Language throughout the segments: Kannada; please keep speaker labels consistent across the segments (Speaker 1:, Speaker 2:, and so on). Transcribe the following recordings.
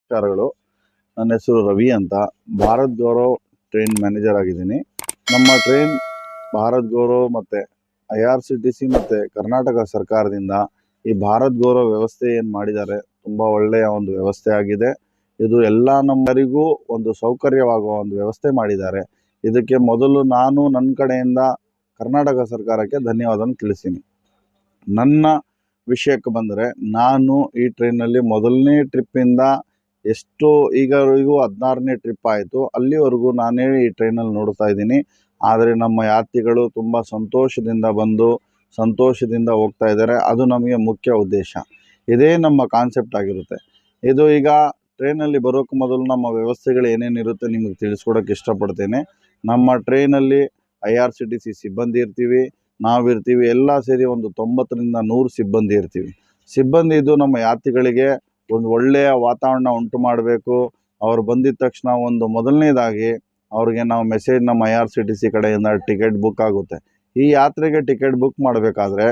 Speaker 1: ನಮಸ್ಕಾರಗಳು. ನನ್ನ ಹೆಸರು ರವಿ ಅಂತ. ಭಾರತ್ ಗೌರವ್ ಟ್ರೈನ್ ಮ್ಯಾನೇಜರ್ ಆಗಿದ್ದೀನಿ. ನಮ್ಮ ಟ್ರೈನ್ ಭಾರತ್ ಗೌರವ್ ಮತ್ತು IRCTC ಮತ್ತು ಕರ್ನಾಟಕ ಸರ್ಕಾರದಿಂದ ಈ ಭಾರತ್ ಗೌರವ್ ವ್ಯವಸ್ಥೆ ಏನು ಮಾಡಿದ್ದಾರೆ, ತುಂಬ ಒಳ್ಳೆಯ ಒಂದು ವ್ಯವಸ್ಥೆ ಆಗಿದೆ. ಇದು ಎಲ್ಲ ನಮ್ಮರಿಗೂ ಒಂದು ಸೌಕರ್ಯವಾಗುವ ಒಂದು ವ್ಯವಸ್ಥೆ ಮಾಡಿದ್ದಾರೆ. ಇದಕ್ಕೆ ಮೊದಲು ನಾನು ನನ್ನ ಕಡೆಯಿಂದ ಕರ್ನಾಟಕ ಸರ್ಕಾರಕ್ಕೆ ಧನ್ಯವಾದವನ್ನು ತಿಳಿಸ್ತೀನಿ. ನನ್ನ ವಿಷಯಕ್ಕೆ ಬಂದರೆ, ನಾನು ಈ ಟ್ರೈನಲ್ಲಿ ಮೊದಲನೇ ಟ್ರಿಪ್ಪಿಂದ ಎಷ್ಟು ಈಗವರೆಗೂ 16ನೇ ಟ್ರಿಪ್ ಆಯಿತು. ಅಲ್ಲಿವರೆಗೂ ನಾನೇ ಈ ಟ್ರೈನಲ್ಲಿ ನೋಡ್ತಾ ಇದ್ದೀನಿ. ಆದರೆ ನಮ್ಮ ಯಾತ್ರಿಗಳು ತುಂಬ ಸಂತೋಷದಿಂದ ಬಂದು ಸಂತೋಷದಿಂದ ಹೋಗ್ತಾ ಇದ್ದಾರೆ. ಅದು ನಮಗೆ ಮುಖ್ಯ ಉದ್ದೇಶ. ಇದೇ ನಮ್ಮ ಕಾನ್ಸೆಪ್ಟ್ ಆಗಿರುತ್ತೆ. ಇದು ಈಗ ಟ್ರೈನಲ್ಲಿ ಬರೋಕ್ಕೆ ಮೊದಲು ನಮ್ಮ ವ್ಯವಸ್ಥೆಗಳು ಏನೇನಿರುತ್ತೆ ನಿಮಗೆ ತಿಳಿಸ್ಕೊಡೋಕ್ಕೆ ಇಷ್ಟಪಡ್ತೇನೆ. ನಮ್ಮ ಟ್ರೈನಲ್ಲಿ IRCTC ಸಿಬ್ಬಂದಿ ಇರ್ತೀವಿ, ನಾವಿರ್ತೀವಿ. ಎಲ್ಲ ಸೇರಿ ಒಂದು 90ರಿಂದ 100 ಸಿಬ್ಬಂದಿ ಇರ್ತೀವಿ. ಸಿಬ್ಬಂದಿ ಇದು ನಮ್ಮ ಯಾತ್ರಿಗಳಿಗೆ ಒಂದು ಒಳ್ಳೆಯ ವಾತಾವರಣ ಉಂಟು ಮಾಡಬೇಕು. ಅವ್ರು ಬಂದಿದ್ದ ತಕ್ಷಣ ಒಂದು ಮೊದಲನೇದಾಗಿ ಅವ್ರಿಗೆ ನಾವು ಮೆಸೇಜ್ ನಮ್ಮ IRCTC ಕಡೆಯಿಂದ ಟಿಕೆಟ್ ಬುಕ್ ಆಗುತ್ತೆ. ಈ ಯಾತ್ರೆಗೆ ಟಿಕೆಟ್ ಬುಕ್ ಮಾಡಬೇಕಾದ್ರೆ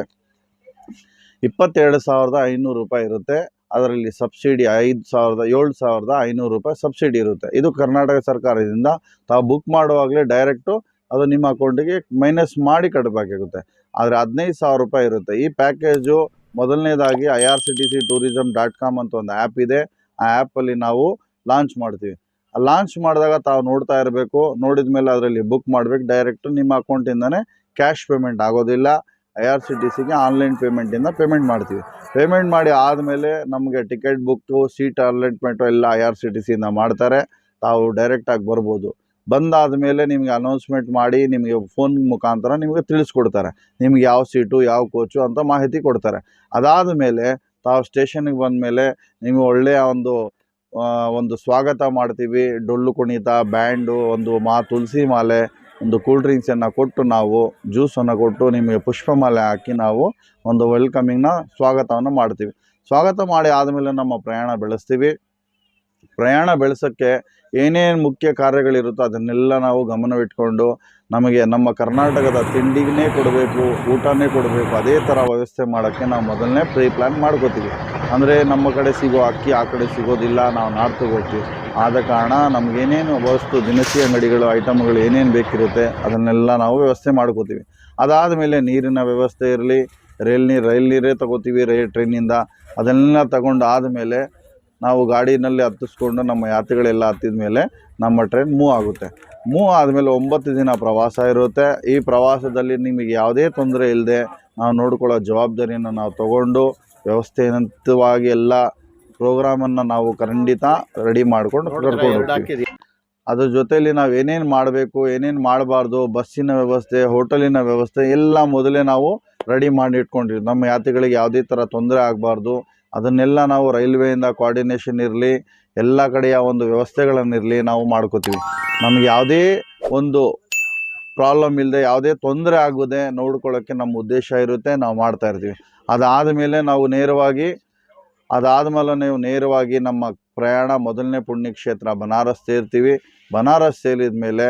Speaker 1: 22,500 ರೂಪಾಯಿ ಇರುತ್ತೆ. ಅದರಲ್ಲಿ ಸಬ್ಸಿಡಿ 7,500 ರೂಪಾಯಿ ಸಬ್ಸಿಡಿ ಇರುತ್ತೆ. ಇದು ಕರ್ನಾಟಕ ಸರ್ಕಾರದಿಂದ ತಾವು ಬುಕ್ ಮಾಡುವಾಗಲೇ ಡೈರೆಕ್ಟು ಅದು ನಿಮ್ಮ ಅಕೌಂಟಿಗೆ ಮೈನಸ್ ಮಾಡಿ ಕಟ್ಟಬೇಕಾಗುತ್ತೆ. ಆದರೆ 15,000 ರೂಪಾಯಿ ಇರುತ್ತೆ. ಈ ಪ್ಯಾಕೇಜು ಮೊದಲನೇದಾಗಿ IRCTC-tourism.com ಅಂತ ಒಂದು ಆ್ಯಪ್ ಇದೆ. ಆ ಆ್ಯಪಲ್ಲಿ ನಾವು ಲಾಂಚ್ ಮಾಡ್ತೀವಿ. ಲಾಂಚ್ ಮಾಡಿದಾಗ ತಾವು ನೋಡ್ತಾ ಇರಬೇಕು. ನೋಡಿದ ಮೇಲೆ ಅದರಲ್ಲಿ ಬುಕ್ ಮಾಡಬೇಕು. ಡೈರೆಕ್ಟು ನಿಮ್ಮ ಅಕೌಂಟಿಂದನೇ ಕ್ಯಾಶ್ ಪೇಮೆಂಟ್ ಆಗೋದಿಲ್ಲ. IRCTCಗೆ ಆನ್ಲೈನ್ ಪೇಮೆಂಟಿಂದ ಪೇಮೆಂಟ್ ಮಾಡ್ತೀವಿ. ಪೇಮೆಂಟ್ ಮಾಡಿ ಆದಮೇಲೆ ನಮಗೆ ಟಿಕೆಟ್ ಬುಕ್ಕು, ಸೀಟ್ ಅಲಾಟ್ಮೆಂಟು ಎಲ್ಲ IRCTCಯಿಂದ ಮಾಡ್ತಾರೆ. ತಾವು ಡೈರೆಕ್ಟಾಗಿ ಬರ್ಬೋದು. ಬಂದಾದ ಮೇಲೆ ನಿಮಗೆ ಅನೌನ್ಸ್ಮೆಂಟ್ ಮಾಡಿ ನಿಮಗೆ ಫೋನ್ ಮುಖಾಂತರ ನಿಮಗೆ ತಿಳಿಸ್ಕೊಡ್ತಾರೆ. ನಿಮ್ಗೆ ಯಾವ ಸೀಟು, ಯಾವ ಕೋಚು ಅಂತ ಮಾಹಿತಿ ಕೊಡ್ತಾರೆ. ಅದಾದ ಮೇಲೆ ತಾವು ಸ್ಟೇಷನ್ಗೆ ಬಂದ ಮೇಲೆ ನಿಮಗೆ ಒಳ್ಳೆಯ ಒಂದು ಸ್ವಾಗತ ಮಾಡ್ತೀವಿ. ಡೊಳ್ಳು ಕುಣಿತ, ಬ್ಯಾಂಡು, ಒಂದು ತುಳಸಿ ಮಾಲೆ, ಒಂದು ಕೂಲ್ ಡ್ರಿಂಕ್ಸನ್ನು ಕೊಟ್ಟು, ನಾವು ಜ್ಯೂಸನ್ನು ಕೊಟ್ಟು, ನಿಮಗೆ ಪುಷ್ಪಮಾಲೆ ಹಾಕಿ ನಾವು ಒಂದು ವೆಲ್ಕಮಿಂಗ್ನ ಸ್ವಾಗತವನ್ನು ಮಾಡ್ತೀವಿ. ಸ್ವಾಗತ ಮಾಡಿ ಆದಮೇಲೆ ನಮ್ಮ ಪ್ರಯಾಣ ಬೆಳೆಸ್ತೀವಿ. ಪ್ರಯಾಣ ಬೆಳೆಸೋಕ್ಕೆ ಏನೇನು ಮುಖ್ಯ ಕಾರ್ಯಗಳಿರುತ್ತೋ ಅದನ್ನೆಲ್ಲ ನಾವು ಗಮನವಿಟ್ಕೊಂಡು, ನಮಗೆ ನಮ್ಮ ಕರ್ನಾಟಕದ ತಿಂಡಿನೇ ಕೊಡಬೇಕು, ಊಟನೇ ಕೊಡಬೇಕು, ಅದೇ ಥರ ವ್ಯವಸ್ಥೆ ಮಾಡೋಕ್ಕೆ ನಾವು ಮೊದಲನೇ ಪ್ರೀ ಪ್ಲ್ಯಾನ್ ಮಾಡ್ಕೋತೀವಿ. ಅಂದರೆ ನಮ್ಮ ಕಡೆ ಸಿಗೋ ಅಕ್ಕಿ ಆ ಕಡೆ ಸಿಗೋದಿಲ್ಲ, ನಾವು ನಾರ್ತಕ್ಕೆ ಹೋಗ್ತೀವಿ. ಆದ ಕಾರಣ ನಮಗೇನೇನು ವಸ್ತು, ದಿನಸಿ ಅಂಗಡಿಗಳು, ಐಟಮ್ಗಳು ಏನೇನು ಬೇಕಿರುತ್ತೆ ಅದನ್ನೆಲ್ಲ ನಾವು ವ್ಯವಸ್ಥೆ ಮಾಡ್ಕೋತೀವಿ. ಅದಾದ ಮೇಲೆ ನೀರಿನ ವ್ಯವಸ್ಥೆ ಇರಲಿ, ರೈಲ್ ನೀರೇ ತಗೋತೀವಿ ಟ್ರೈನಿಂದ. ಅದನ್ನೆಲ್ಲ ತಗೊಂಡು ಆದಮೇಲೆ ನಾವು ಗಾಡಿನಲ್ಲಿ ಹತ್ತಿಸ್ಕೊಂಡು ನಮ್ಮ ಯಾತ್ರಿಗಳೆಲ್ಲ ಹತ್ತಿದ ಮೇಲೆ ನಮ್ಮ ಟ್ರೈನ್ ಮೂವ್ ಆಗುತ್ತೆ. ಮೂವ್ ಆದಮೇಲೆ 9 ದಿನ ಪ್ರವಾಸ ಇರುತ್ತೆ. ಈ ಪ್ರವಾಸದಲ್ಲಿ ನಿಮಗೆ ಯಾವುದೇ ತೊಂದರೆ ಇಲ್ಲದೆ ನಾವು ನೋಡ್ಕೊಳ್ಳೋ ಜವಾಬ್ದಾರಿಯನ್ನು ನಾವು ತಗೊಂಡು ವ್ಯವಸ್ಥೆಯುತವಾಗಿ ಎಲ್ಲ ಪ್ರೋಗ್ರಾಮನ್ನು ನಾವು ಖಂಡಿತ ರೆಡಿ ಮಾಡ್ಕೊಂಡು ಕರ್ಕೊಂಡು ಹೋಗ್ತೀವಿ. ಅದ್ರ ಜೊತೆಯಲ್ಲಿ ನಾವು ಏನೇನು ಮಾಡಬೇಕು, ಏನೇನು ಮಾಡಬಾರ್ದು, ಬಸ್ಸಿನ ವ್ಯವಸ್ಥೆ, ಹೋಟೆಲಿನ ವ್ಯವಸ್ಥೆ ಎಲ್ಲ ಮೊದಲೇ ನಾವು ರೆಡಿ ಮಾಡಿ ಇಟ್ಕೊಂಡಿರ್ತೀವಿ. ನಮ್ಮ ಯಾತ್ರಿಗಳಿಗೆ ಯಾವುದೇ ಥರ ತೊಂದರೆ ಆಗಬಾರ್ದು. ಅದನ್ನೆಲ್ಲ ನಾವು ರೈಲ್ವೆಯಿಂದ ಕೋಆರ್ಡಿನೇಷನ್ ಇರಲಿ, ಎಲ್ಲ ಕಡೆಯ ಒಂದು ವ್ಯವಸ್ಥೆಗಳನ್ನಿರಲಿ ನಾವು ಮಾಡ್ಕೋತೀವಿ. ನಮಗೆ ಯಾವುದೇ ಒಂದು ಪ್ರಾಬ್ಲಮ್ ಇಲ್ಲದೆ, ಯಾವುದೇ ತೊಂದರೆ ಆಗದೆ ನೋಡ್ಕೊಳ್ಳೋಕ್ಕೆ ನಮ್ಮ ಉದ್ದೇಶ ಇರುತ್ತೆ. ನಾವು ಮಾಡ್ತಾಯಿರ್ತೀವಿ. ಅದಾದಮೇಲೆ ನಾವು ನೇರವಾಗಿ ನಮ್ಮ ಪ್ರಯಾಣ ಮೊದಲನೇ ಪುಣ್ಯಕ್ಷೇತ್ರ ಬನಾರಸ್ ಸೇರ್ತೀವಿ. ಬನಾರಸ್ ಸೇರಿದ ಮೇಲೆ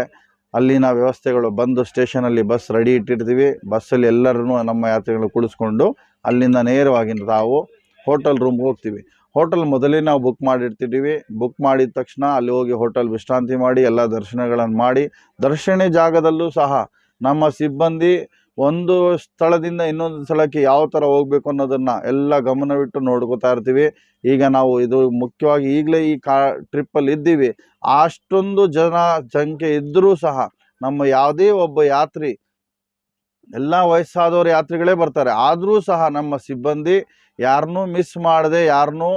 Speaker 1: ಅಲ್ಲಿನ ವ್ಯವಸ್ಥೆಗಳು ಬಂದು ಸ್ಟೇಷನಲ್ಲಿ ಬಸ್ ರೆಡಿ ಇಟ್ಟಿರ್ತೀವಿ. ಬಸ್ಸಲ್ಲಿ ಎಲ್ಲರೂ ನಮ್ಮ ಯಾತ್ರಿಗಳು ಕುಳಿಸ್ಕೊಂಡು ಅಲ್ಲಿಂದ ನೇರವಾಗಿ ನಾವು ಹೋಟೆಲ್ ರೂಮ್ಗೆ ಹೋಗ್ತೀವಿ. ಹೋಟೆಲ್ ಮೊದಲೇ ನಾವು ಬುಕ್ ಮಾಡಿರ್ತಿದ್ದೀವಿ. ಬುಕ್ ಮಾಡಿದ ತಕ್ಷಣ ಅಲ್ಲಿ ಹೋಗಿ ಹೋಟೆಲ್ ವಿಶ್ರಾಂತಿ ಮಾಡಿ ಎಲ್ಲ ದರ್ಶನಗಳನ್ನು ಮಾಡಿ, ದರ್ಶನ ಜಾಗದಲ್ಲೂ ಸಹ ನಮ್ಮ ಸಿಬ್ಬಂದಿ ಒಂದು ಸ್ಥಳದಿಂದ ಇನ್ನೊಂದು ಸ್ಥಳಕ್ಕೆ ಯಾವ ಥರ ಹೋಗಬೇಕು ಅನ್ನೋದನ್ನು ಎಲ್ಲ ಗಮನವಿಟ್ಟು ನೋಡ್ಕೋತಾ ಇರ್ತೀವಿ. ಈಗ ನಾವು ಇದು ಮುಖ್ಯವಾಗಿ ಈಗಲೇ ಈ ಟ್ರಿಪ್ಪಲ್ಲಿ ಇದ್ದೀವಿ. ಅಷ್ಟೊಂದು ಸಂಖ್ಯೆ ಇದ್ದರೂ ಸಹ ನಮ್ಮ ಯಾವುದೇ ಒಬ್ಬ ಯಾತ್ರಿ, ಎಲ್ಲ ವಯಸ್ಸಾದವರು ಯಾತ್ರಿಗಳೇ ಬರ್ತಾರೆ, ಆದರೂ ಸಹ ನಮ್ಮ ಸಿಬ್ಬಂದಿ ಯಾರನ್ನೂ ಮಿಸ್ ಮಾಡದೆ, ಯಾರನ್ನೂ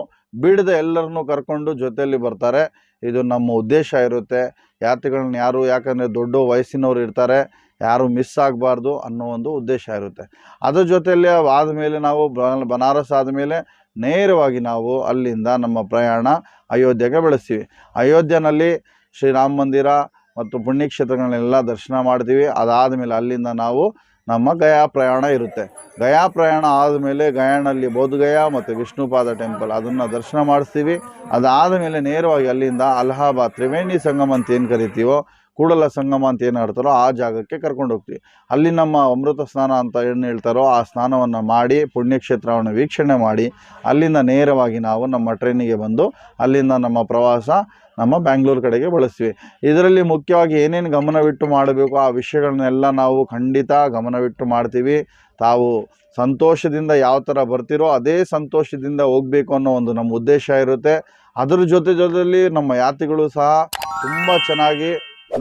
Speaker 1: ಬಿಡದೆ ಎಲ್ಲರನ್ನೂ ಕರ್ಕೊಂಡು ಜೊತೆಯಲ್ಲಿ ಬರ್ತಾರೆ. ಇದು ನಮ್ಮ ಉದ್ದೇಶ ಇರುತ್ತೆ. ಯಾತ್ರಿಗಳನ್ನ ಯಾಕಂದರೆ ದೊಡ್ಡ ವಯಸ್ಸಿನವ್ರು ಇರ್ತಾರೆ, ಯಾರು ಮಿಸ್ ಆಗಬಾರ್ದು ಅನ್ನೋ ಒಂದು ಉದ್ದೇಶ ಇರುತ್ತೆ. ಅದ್ರ ಜೊತೆಯಲ್ಲಿ ಆದಮೇಲೆ ನಾವು ಬನಾರಸ್ ಆದಮೇಲೆ ನೇರವಾಗಿ ನಾವು ಅಲ್ಲಿಂದ ನಮ್ಮ ಪ್ರಯಾಣ ಅಯೋಧ್ಯೆಗೆ ಬೆಳೆಸ್ತೀವಿ. ಅಯೋಧ್ಯೆಯಲ್ಲಿ ಶ್ರೀರಾಮ ಮಂದಿರ ಮತ್ತು ಪುಣ್ಯಕ್ಷೇತ್ರಗಳನ್ನೆಲ್ಲ ದರ್ಶನ ಮಾಡ್ತೀವಿ. ಅದಾದಮೇಲೆ ಅಲ್ಲಿಂದ ನಾವು ನಮ್ಮ ಗಯಾ ಪ್ರಯಾಣ ಇರುತ್ತೆ. ಗಯಾ ಪ್ರಯಾಣ ಆದಮೇಲೆ ಗಯಾನಲ್ಲಿ ಬೋಧಗಯಾ ಮತ್ತು ವಿಷ್ಣುಪಾದ ಟೆಂಪಲ್ ಅದನ್ನು ದರ್ಶನ ಮಾಡಿಸ್ತೀವಿ. ಅದಾದಮೇಲೆ ನೇರವಾಗಿ ಅಲ್ಲಿಂದ ಅಲಹಾಬಾದ್ ತ್ರಿವೇಣಿ ಸಂಗಮ ಅಂತ ಏನು ಕರಿತೀವೋ, ಕೂಡಲ ಸಂಗಮ ಅಂತ ಏನು ಹೇಳ್ತಾರೋ ಆ ಜಾಗಕ್ಕೆ ಕರ್ಕೊಂಡು ಹೋಗ್ತೀವಿ. ಅಲ್ಲಿ ನಮ್ಮ ಅಮೃತ ಸ್ನಾನ ಅಂತ ಏನು ಹೇಳ್ತಾರೋ ಆ ಸ್ನಾನವನ್ನು ಮಾಡಿ ಪುಣ್ಯಕ್ಷೇತ್ರವನ್ನು ವೀಕ್ಷಣೆ ಮಾಡಿ ಅಲ್ಲಿಂದ ನೇರವಾಗಿ ನಾವು ನಮ್ಮ ಟ್ರೈನಿಗೆ ಬಂದು ಅಲ್ಲಿಂದ ನಮ್ಮ ಪ್ರವಾಸ ನಮ್ಮ ಬ್ಯಾಂಗ್ಳೂರು ಕಡೆಗೆ ಬಳಸ್ತೀವಿ. ಇದರಲ್ಲಿ ಮುಖ್ಯವಾಗಿ ಏನೇನು ಗಮನವಿಟ್ಟು ಮಾಡಬೇಕು ಆ ವಿಷಯಗಳನ್ನೆಲ್ಲ ನಾವು ಖಂಡಿತ ಗಮನವಿಟ್ಟು ಮಾಡ್ತೀವಿ. ತಾವು ಸಂತೋಷದಿಂದ ಯಾವ ಥರ ಬರ್ತಿರೋ ಅದೇ ಸಂತೋಷದಿಂದ ಹೋಗಬೇಕು ಅನ್ನೋ ಒಂದು ನಮ್ಮ ಉದ್ದೇಶ ಇರುತ್ತೆ. ಅದರ ಜೊತೆಯಲ್ಲಿ ನಮ್ಮ ಯಾತ್ರಿಗಳು ಸಹ ತುಂಬ ಚೆನ್ನಾಗಿ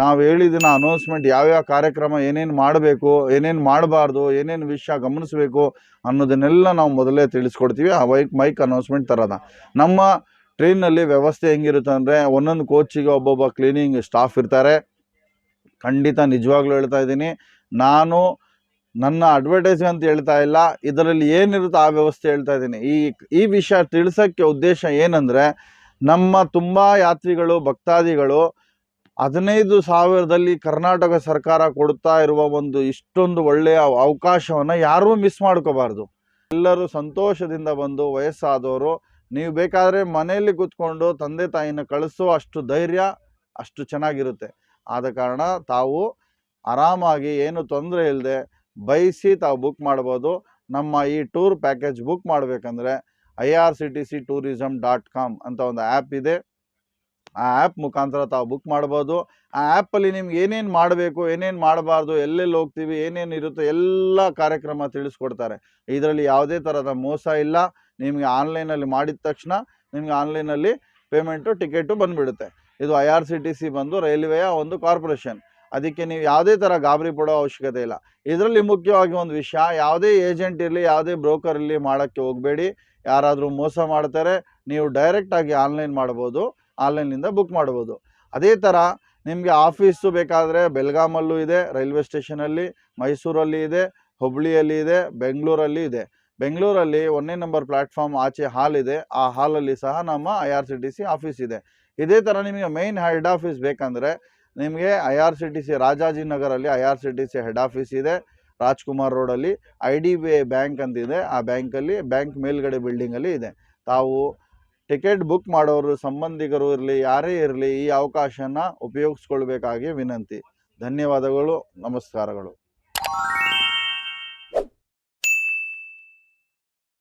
Speaker 1: ನಾವು ಹೇಳಿದಿನ ಅನೌನ್ಸ್ಮೆಂಟ್ ಯಾವ್ಯಾವ ಕಾರ್ಯಕ್ರಮ ಏನೇನು ಮಾಡಬೇಕು, ಏನೇನು ಮಾಡಬಾರ್ದು, ಏನೇನು ವಿಷಯ ಗಮನಿಸಬೇಕು ಅನ್ನೋದನ್ನೆಲ್ಲ ನಾವು ಮೊದಲೇ ತಿಳಿಸ್ಕೊಡ್ತೀವಿ. ಆ ಮೈಕ್ ಅನೌನ್ಸ್ಮೆಂಟ್ ಥರದ ನಮ್ಮ ಟ್ರೈನಲ್ಲಿ ವ್ಯವಸ್ಥೆ ಹೆಂಗಿರುತ್ತೆ ಅಂದರೆ ಒಂದೊಂದು ಕೋಚಿಗೆ ಒಬ್ಬೊಬ್ಬ ಕ್ಲೀನಿಂಗ್ ಸ್ಟಾಫ್ ಇರ್ತಾರೆ. ಖಂಡಿತ ನಿಜವಾಗ್ಲೂ ಹೇಳ್ತಾ ಇದ್ದೀನಿ, ನಾನು ನನ್ನ ಅಡ್ವರ್ಟೈಸ್ ಅಂತ ಹೇಳ್ತಾ ಇಲ್ಲ, ಇದರಲ್ಲಿ ಏನಿರುತ್ತೆ ಆ ವ್ಯವಸ್ಥೆ ಹೇಳ್ತಾ ಇದ್ದೀನಿ. ಈ ವಿಷಯ ತಿಳಿಸೋಕ್ಕೆ ಉದ್ದೇಶ ಏನಂದರೆ ನಮ್ಮ ತುಂಬ ಯಾತ್ರಿಗಳು ಭಕ್ತಾದಿಗಳು 15,000ದಲ್ಲಿ ಕರ್ನಾಟಕ ಸರ್ಕಾರ ಕೊಡ್ತಾ ಇರುವ ಒಂದು ಇಷ್ಟೊಂದು ಒಳ್ಳೆಯ ಅವಕಾಶವನ್ನು ಯಾರೂ ಮಿಸ್ ಮಾಡ್ಕೋಬಾರ್ದು. ಎಲ್ಲರೂ ಸಂತೋಷದಿಂದ ಬಂದು ವಯಸ್ಸಾದವರು ನೀವು ಬೇಕಾದರೆ ಮನೆಯಲ್ಲಿ ಕೂತ್ಕೊಂಡು ತಂದೆ ತಾಯಿನ ಕಳಿಸೋ ಅಷ್ಟು ಧೈರ್ಯ ಅಷ್ಟು ಚೆನ್ನಾಗಿರುತ್ತೆ. ಆದ ಕಾರಣ ತಾವು ಆರಾಮಾಗಿ ಏನು ತೊಂದರೆ ಇಲ್ಲದೆ ಬಯಸಿ ತಾವು ಬುಕ್ ಮಾಡ್ಬೋದು. ನಮ್ಮ ಈ ಟೂರ್ ಪ್ಯಾಕೇಜ್ ಬುಕ್ ಮಾಡಬೇಕಂದ್ರೆ irctctourism.com ಅಂತ ಒಂದು ಆ್ಯಪ್ ಇದೆ. ಆ ಆ್ಯಪ್ ಮುಖಾಂತರ ತಾವು ಬುಕ್ ಮಾಡ್ಬೋದು. ಆ ಆ್ಯಪಲ್ಲಿ ನಿಮ್ಗೆ ಏನೇನು ಮಾಡಬೇಕು, ಏನೇನು ಮಾಡಬಾರ್ದು, ಎಲ್ಲೆಲ್ಲಿ ಹೋಗ್ತೀವಿ, ಏನೇನು ಇರುತ್ತೆ ಎಲ್ಲ ಕಾರ್ಯಕ್ರಮ ತಿಳಿಸ್ಕೊಡ್ತಾರೆ. ಇದರಲ್ಲಿ ಯಾವುದೇ ಥರದ ಮೋಸ ಇಲ್ಲ. ನಿಮಗೆ ಆನ್ಲೈನಲ್ಲಿ ಮಾಡಿದ ತಕ್ಷಣ ನಿಮಗೆ ಆನ್ಲೈನಲ್ಲಿ ಪೇಮೆಂಟು ಟಿಕೆಟು ಬಂದುಬಿಡುತ್ತೆ. ಇದು IRCTC ಬಂದು ರೈಲ್ವೆಯ ಒಂದು ಕಾರ್ಪೊರೇಷನ್. ಅದಕ್ಕೆ ನೀವು ಯಾವುದೇ ಥರ ಗಾಬರಿ ಪಡೋ ಅವಶ್ಯಕತೆ ಇಲ್ಲ. ಇದರಲ್ಲಿ ಮುಖ್ಯವಾಗಿ ಒಂದು ವಿಷಯ, ಯಾವುದೇ ಏಜೆಂಟ್ ಇರಲಿ ಯಾವುದೇ ಬ್ರೋಕರ್ ಇರಲಿ ಮಾಡೋಕ್ಕೆ ಹೋಗಬೇಡಿ. ಯಾರಾದರೂ ಮೋಸ ಮಾಡ್ತಾರೆ, ನೀವು ಡೈರೆಕ್ಟಾಗಿ ಆನ್ಲೈನ್ ಮಾಡ್ಬೋದು, ಆನ್ಲೈನಿಂದ ಬುಕ್ ಮಾಡ್ಬೋದು. ಅದೇ ಥರ ನಿಮಗೆ ಆಫೀಸು ಬೇಕಾದರೆ ಬೆಳಗಾಮಲ್ಲೂ ಇದೆ, ರೈಲ್ವೆ ಸ್ಟೇಷನಲ್ಲಿ, ಮೈಸೂರಲ್ಲಿ ಇದೆ, ಹುಬ್ಬಳ್ಳಿಯಲ್ಲಿ ಇದೆ, ಬೆಂಗಳೂರಲ್ಲಿ ಇದೆ. ಬೆಂಗಳೂರಲ್ಲಿ 1ನೇ ನಂಬರ್ ಪ್ಲ್ಯಾಟ್ಫಾರ್ಮ್ ಆಚೆ ಹಾಲ್ ಇದೆ. ಆ ಹಾಲಲ್ಲಿ ಸಹ ನಮ್ಮ IRCTC ಆಫೀಸ್ ಇದೆ. ಇದೇ ಥರ ನಿಮಗೆ ಮೈನ್ ಹೆಡ್ ಆಫೀಸ್ ಬೇಕಂದರೆ ನಿಮಗೆ IRCTC ರಾಜಾಜಿನಗರಲ್ಲಿ IRCTC ಹೆಡ್ ಆಫೀಸ್ ಇದೆ. ರಾಜ್ಕುಮಾರ್ ರೋಡಲ್ಲಿ IDBI ಬ್ಯಾಂಕ್ ಅಂತಿದೆ. ಆ ಬ್ಯಾಂಕ್ ಮೇಲ್ಗಡೆ ಬಿಲ್ಡಿಂಗಲ್ಲಿ ಇದೆ. ತಾವು ಟಿಕೆಟ್ ಬುಕ್ ಮಾಡೋರು ಸಂಬಂಧಿಕರು ಇರಲಿ, ಯಾರೇ ಇರಲಿ, ಈ ಅವಕಾಶನ ಉಪಯೋಗಿಸ್ಕೊಳ್ಬೇಕಾಗಿ ವಿನಂತಿ. ಧನ್ಯವಾದಗಳು, ನಮಸ್ಕಾರಗಳು.